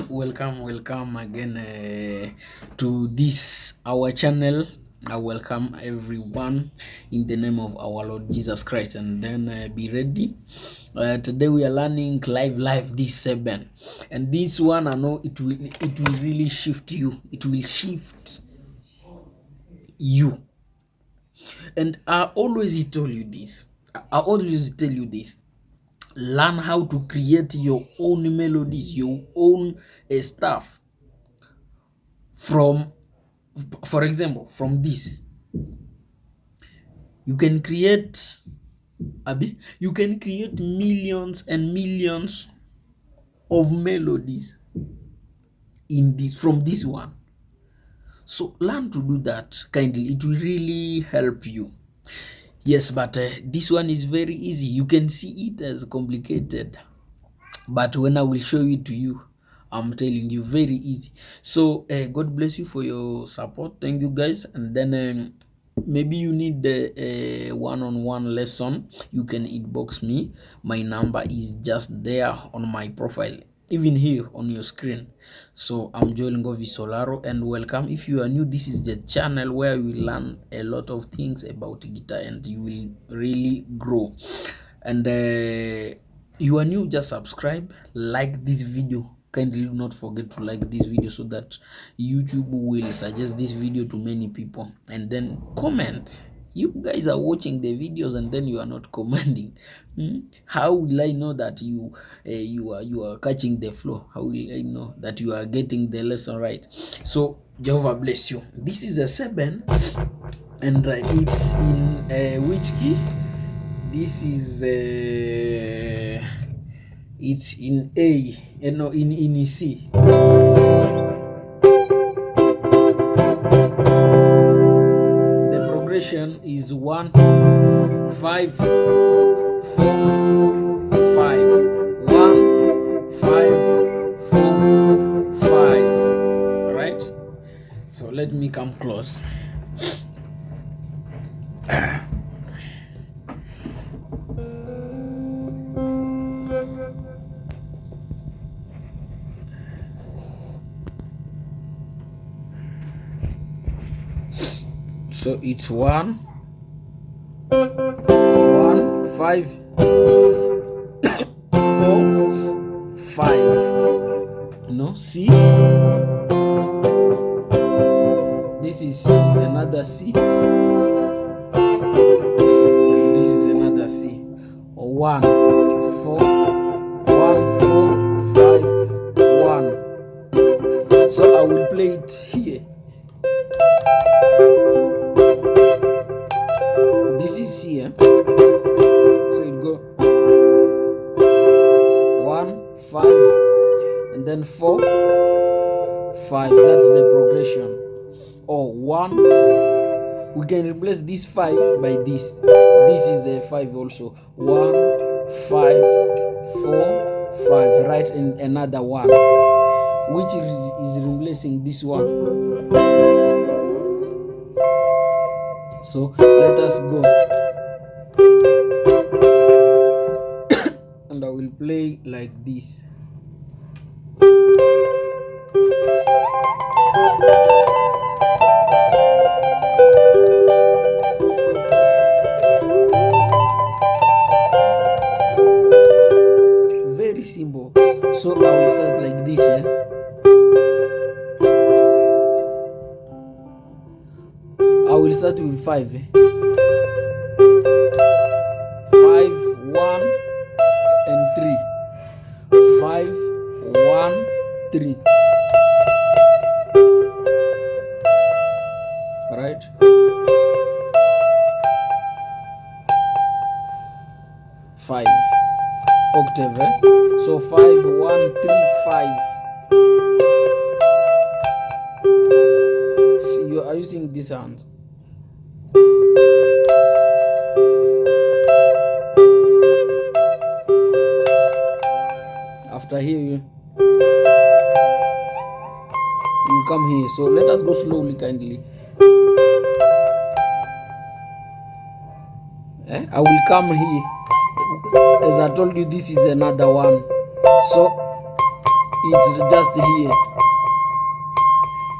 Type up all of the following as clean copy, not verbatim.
Welcome again to this our channel. I welcome everyone in the name of our Lord Jesus Christ, and then be ready. Today we are learning live this seben, and this one I know it will really shift you. It will shift you, and I always tell you this. I always tell you this. Learn how to create your own melodies, your own stuff from, for example, from this. You can create, you can create millions and millions of melodies in this from this one. So learn to do that kindly. It will really help you. Yes, but this one is very easy. You can see it as complicated, but when I will show it to you, I'm telling you, very easy. So God bless you for your support. Thank you guys. And then maybe you need the one-on-one lesson, you can inbox me. My number is just there on my profile, even here on your screen. So I'm Joel Ngovi Solaro, and welcome. If you are new, this is the channel where you learn a lot of things about guitar and you will really grow. And you are new, just subscribe, like this video. Kindly do not forget to like this video so that YouTube will suggest this video to many people. And then comment. You guys are watching the videos and then you are not commenting. How will I know that you are catching the flow? How will I know that you are getting the lesson right? So Jehovah bless you. This is a seben, and it's in which key? This is it's in A, no, in C. The progression is 1 5 4 5 1 5 4 5. Right? So let me come close. So it's 1 1 5 4 5. No, C. This is another C. This is another C. 1 4 1 4 5 1. So I will play it here. This is here. So it go 1 5 and then 4 5. That's the progression. Or 1. We can replace this 5 by this. This is a 5 also. 1 5 4 5. Right, and another 1, which is replacing this one. So let us go. And I will play like this. Very simple. So I will start like this, yeah? I will start with 5. 5 1 and 3. 5 1 3. Right? Five octave, eh? So 5 1 3 5. See, you are using this hand. After here, you come here. So let us go slowly, kindly. I will come here. As I told you, this is another one. So It's just here.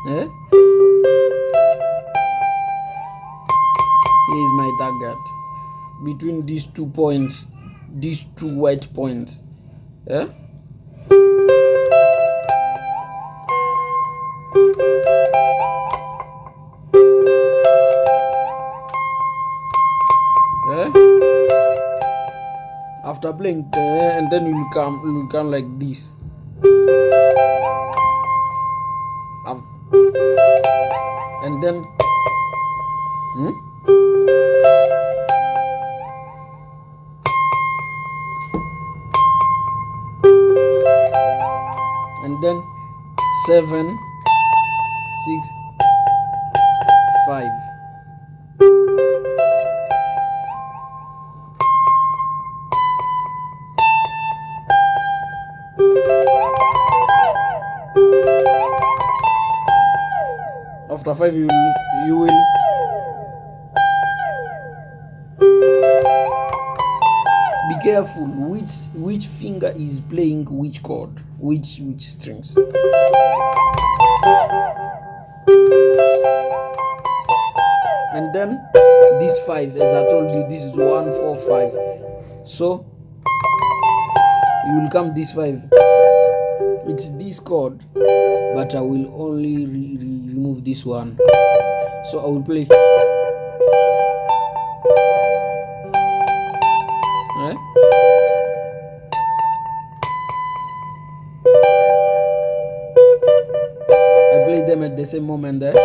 Eh? Here is my target. Between these 2 points, these 2 white points. Eh? Eh? After playing, and then you come like this. And then and then 7, 6, 5. After 5, you will be careful which finger is playing which chord, which strings. And then this 5, as I told you, this is 1, 4, 5. So you will come this 5. It's this chord, but I will only remove this one. So I will play. Right? I play them at the same moment there.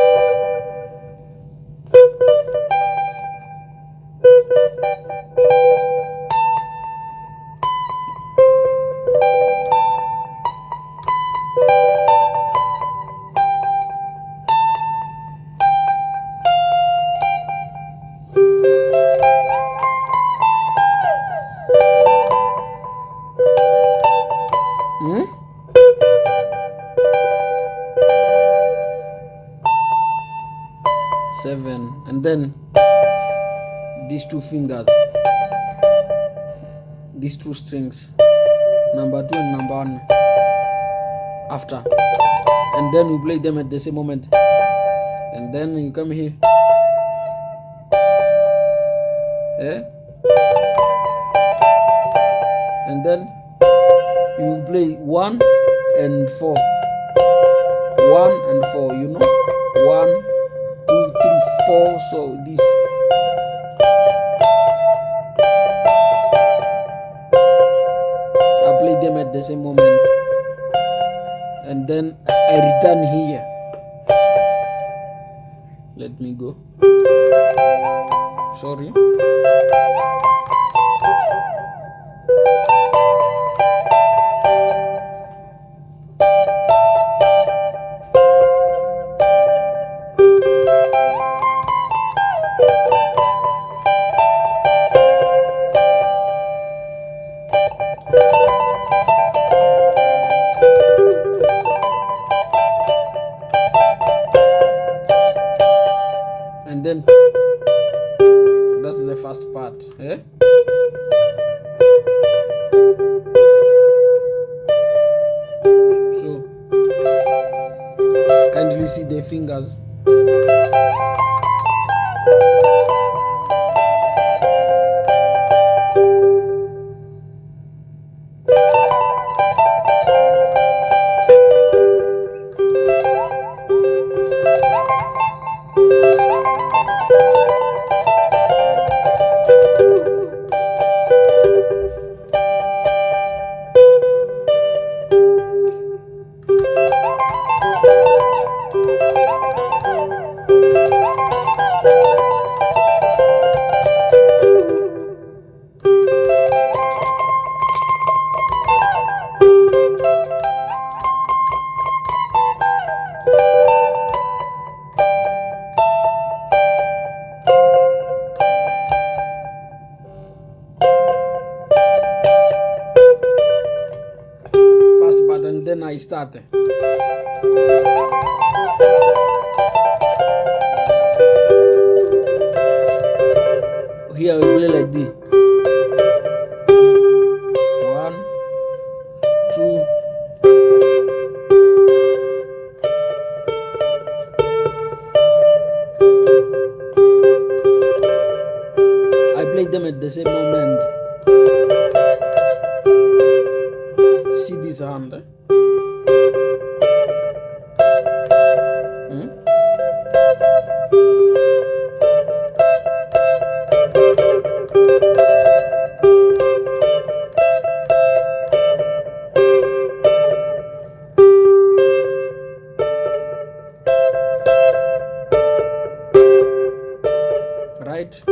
Seven, and then these 2 fingers, these 2 strings, number 2 and number 1, after, and then we play them at the same moment. And then you come here, and then you play 1 and 4, 1 and 4, 1, 2, 3, 4. So this, I play them at the same moment, and then I return here. Let me go. Sorry. And then that's the first part. So kindly see the fingers. And then I start. Here we play like this. 1, 2, same moment. See this hand? Hmm? Right?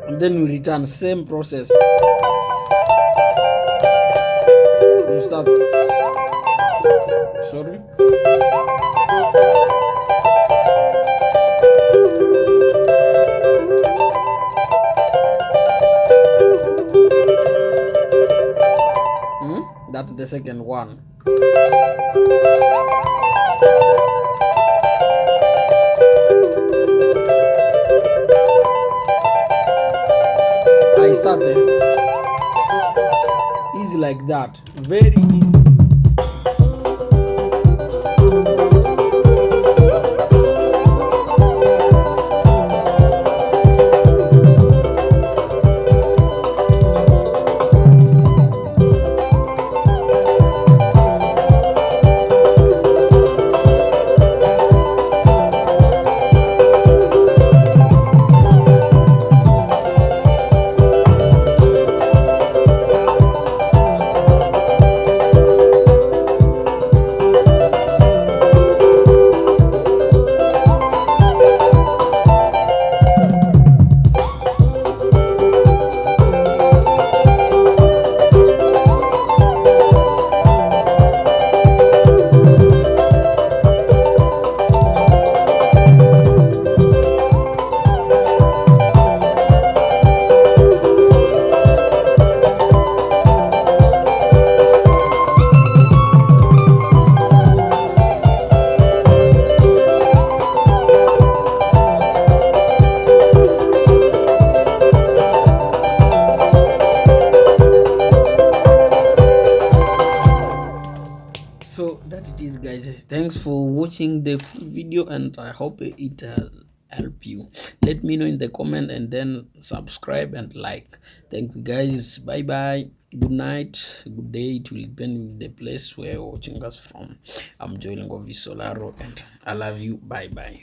And then we return, same process. You start. Sorry. That's the second one. I started easy like that, very easy. So that it is, guys. Thanks for watching the full video, and I hope it help you. Let me know in the comment, and then subscribe and like. Thanks, guys. Bye bye. Good night, good day. It will depend with the place where you're watching us from. I'm Joel Ngovi Solaro, and I love you. Bye bye.